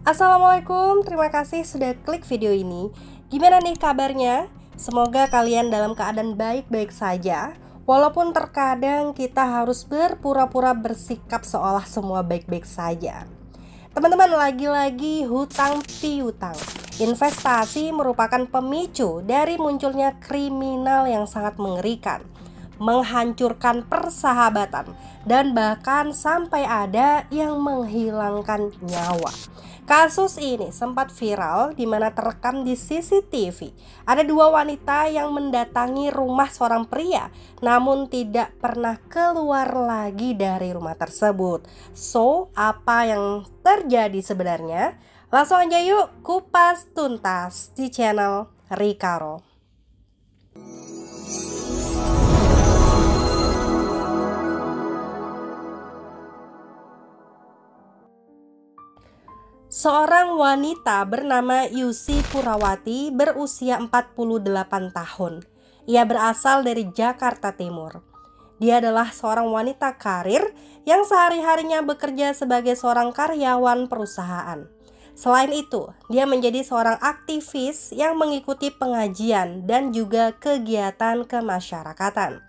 Assalamualaikum, terima kasih sudah klik video ini. Gimana nih kabarnya? Semoga kalian dalam keadaan baik-baik saja. Walaupun terkadang kita harus berpura-pura bersikap seolah semua baik-baik saja. Teman-teman, lagi-lagi hutang piutang. Investasi merupakan pemicu dari munculnya kriminal yang sangat mengerikan, menghancurkan persahabatan, dan bahkan sampai ada yang menghilangkan nyawa. Kasus ini sempat viral di mana terekam di CCTV. Ada dua wanita yang mendatangi rumah seorang pria, namun tidak pernah keluar lagi dari rumah tersebut. So, apa yang terjadi sebenarnya? Langsung aja yuk kupas tuntas di channel Rikaro. Seorang wanita bernama Yusi Purawati berusia 48 tahun. Ia berasal dari Jakarta Timur. Dia adalah seorang wanita karir yang sehari-harinya bekerja sebagai seorang karyawan perusahaan. Selain itu, dia menjadi seorang aktivis yang mengikuti pengajian dan juga kegiatan kemasyarakatan.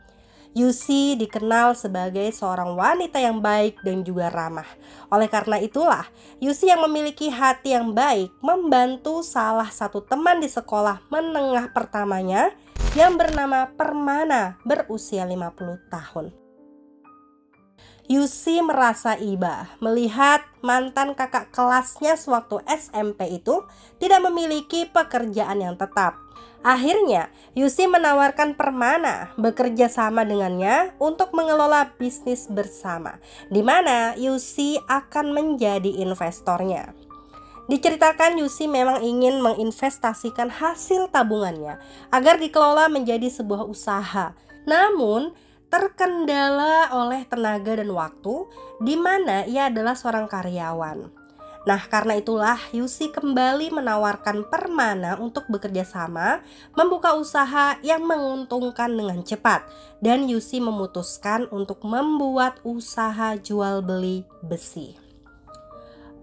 Yusi dikenal sebagai seorang wanita yang baik dan juga ramah. Oleh karena itulah, Yusi yang memiliki hati yang baik membantu salah satu teman di sekolah menengah pertamanya yang bernama Permana berusia 50 tahun. Yusi merasa iba melihat mantan kakak kelasnya sewaktu SMP itu tidak memiliki pekerjaan yang tetap. Akhirnya, Yusi menawarkan Permana bekerja sama dengannya untuk mengelola bisnis bersama, di mana Yusi akan menjadi investornya. Diceritakan Yusi memang ingin menginvestasikan hasil tabungannya agar dikelola menjadi sebuah usaha. Namun, terkendala oleh tenaga dan waktu, di mana ia adalah seorang karyawan. Nah, karena itulah Yusi kembali menawarkan Permana untuk bekerja sama, membuka usaha yang menguntungkan dengan cepat, dan Yusi memutuskan untuk membuat usaha jual beli besi.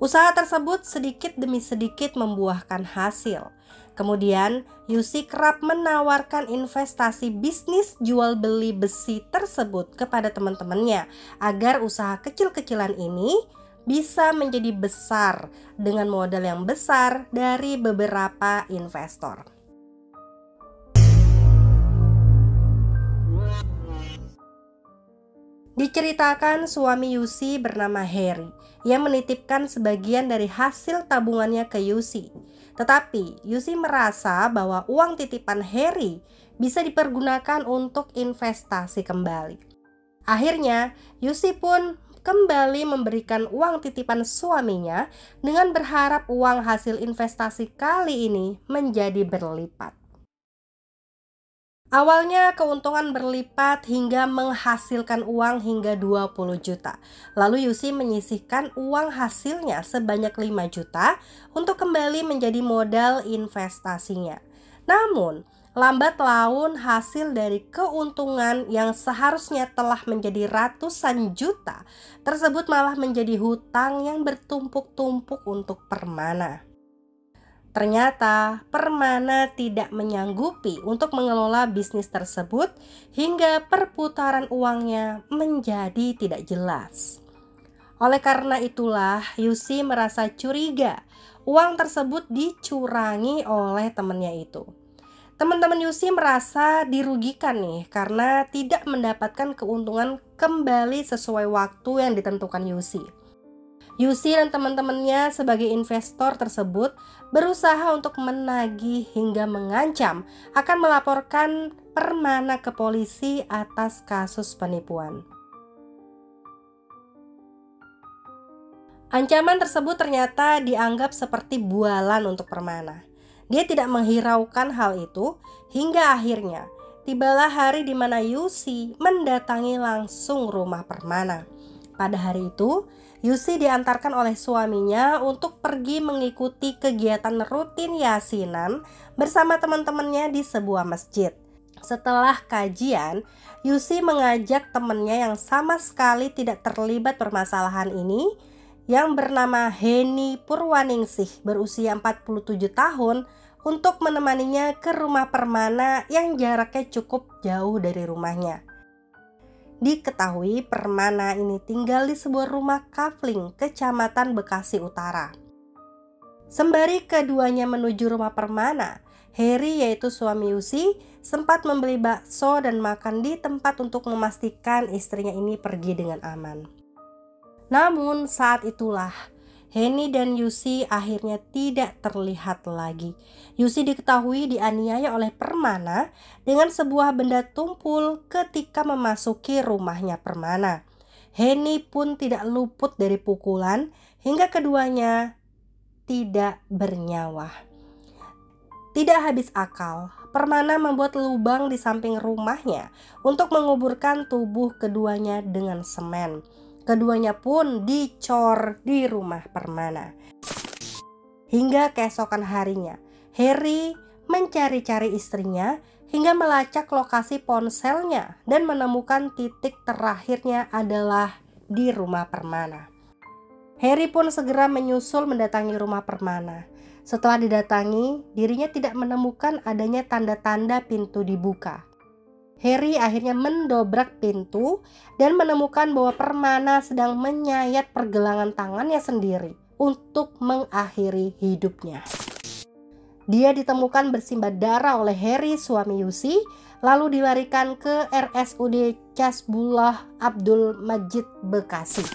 Usaha tersebut sedikit demi sedikit membuahkan hasil. Kemudian, Yusi kerap menawarkan investasi bisnis jual beli besi tersebut kepada teman-temannya agar usaha kecil-kecilan ini bisa menjadi besar dengan modal yang besar dari beberapa investor. Diceritakan suami Yusi bernama Harry yang menitipkan sebagian dari hasil tabungannya ke Yusi. Tetapi Yusi merasa bahwa uang titipan Harry bisa dipergunakan untuk investasi kembali. Akhirnya Yusi pun kembali memberikan uang titipan suaminya dengan berharap uang hasil investasi kali ini menjadi berlipat. Awalnya keuntungan berlipat hingga menghasilkan uang hingga 20 juta. Lalu Yusi menyisihkan uang hasilnya sebanyak 5 juta untuk kembali menjadi modal investasinya. Namun, lambat laun hasil dari keuntungan yang seharusnya telah menjadi ratusan juta tersebut malah menjadi hutang yang bertumpuk-tumpuk untuk Permana. Ternyata Permana tidak menyanggupi untuk mengelola bisnis tersebut hingga perputaran uangnya menjadi tidak jelas. Oleh karena itulah Yusi merasa curiga uang tersebut dicurangi oleh temannya itu. Teman-teman Yusi merasa dirugikan nih karena tidak mendapatkan keuntungan kembali sesuai waktu yang ditentukan Yusi. Yusi dan teman-temannya sebagai investor tersebut berusaha untuk menagih hingga mengancam akan melaporkan Permana ke polisi atas kasus penipuan. Ancaman tersebut ternyata dianggap seperti bualan untuk Permana. Dia tidak menghiraukan hal itu hingga akhirnya tibalah hari di mana Yusi mendatangi langsung rumah Permana. Pada hari itu, Yusi diantarkan oleh suaminya untuk pergi mengikuti kegiatan rutin yasinan bersama teman-temannya di sebuah masjid. Setelah kajian, Yusi mengajak temannya yang sama sekali tidak terlibat permasalahan ini yang bernama Heni Purwaningsih berusia 47 tahun untuk menemaninya ke rumah Permana yang jaraknya cukup jauh dari rumahnya. Diketahui Permana ini tinggal di sebuah rumah kafling Kecamatan Bekasi Utara. Sembari keduanya menuju rumah Permana, Heri yaitu suami Yusi sempat membeli bakso dan makan di tempat untuk memastikan istrinya ini pergi dengan aman. Namun saat itulah Heni dan Yusi akhirnya tidak terlihat lagi. Yusi diketahui dianiaya oleh Permana dengan sebuah benda tumpul ketika memasuki rumahnya Permana. Heni pun tidak luput dari pukulan hingga keduanya tidak bernyawa. Tidak habis akal, Permana membuat lubang di samping rumahnya untuk menguburkan tubuh keduanya dengan semen. Keduanya pun dicor di rumah Permana. Hingga keesokan harinya, Heri mencari-cari istrinya hingga melacak lokasi ponselnya dan menemukan titik terakhirnya adalah di rumah Permana. Heri pun segera menyusul mendatangi rumah Permana. Setelah didatangi, dirinya tidak menemukan adanya tanda-tanda pintu dibuka. Heri akhirnya mendobrak pintu dan menemukan bahwa Permana sedang menyayat pergelangan tangannya sendiri untuk mengakhiri hidupnya. Dia ditemukan bersimbah darah oleh Heri suami Yusi, lalu dilarikan ke RSUD Casbullah Abdul Majid Bekasi.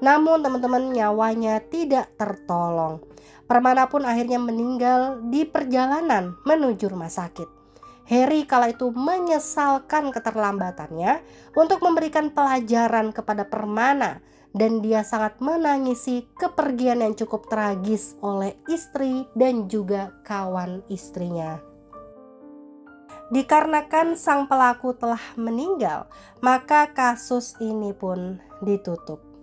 Namun teman-teman, nyawanya tidak tertolong. Permana pun akhirnya meninggal di perjalanan menuju rumah sakit. Heri kala itu menyesalkan keterlambatannya untuk memberikan pelajaran kepada Permana dan dia sangat menangisi kepergian yang cukup tragis oleh istri dan juga kawan istrinya. Dikarenakan sang pelaku telah meninggal, maka kasus ini pun ditutup.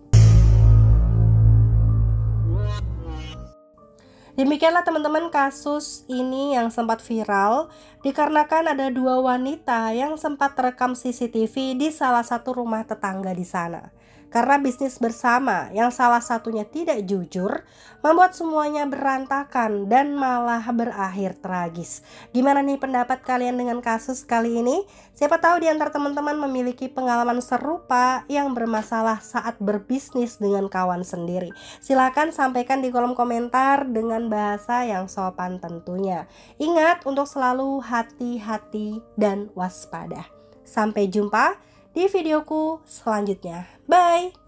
Demikianlah teman-teman kasus ini yang sempat viral dikarenakan ada dua wanita yang sempat terekam CCTV di salah satu rumah tetangga di sana. Karena bisnis bersama yang salah satunya tidak jujur membuat semuanya berantakan dan malah berakhir tragis. Gimana nih pendapat kalian dengan kasus kali ini? Siapa tahu di antara teman-teman memiliki pengalaman serupa yang bermasalah saat berbisnis dengan kawan sendiri. Silahkan sampaikan di kolom komentar dengan bahasa yang sopan tentunya. Ingat untuk selalu hati-hati dan waspada. Sampai jumpa di videoku selanjutnya. Bye!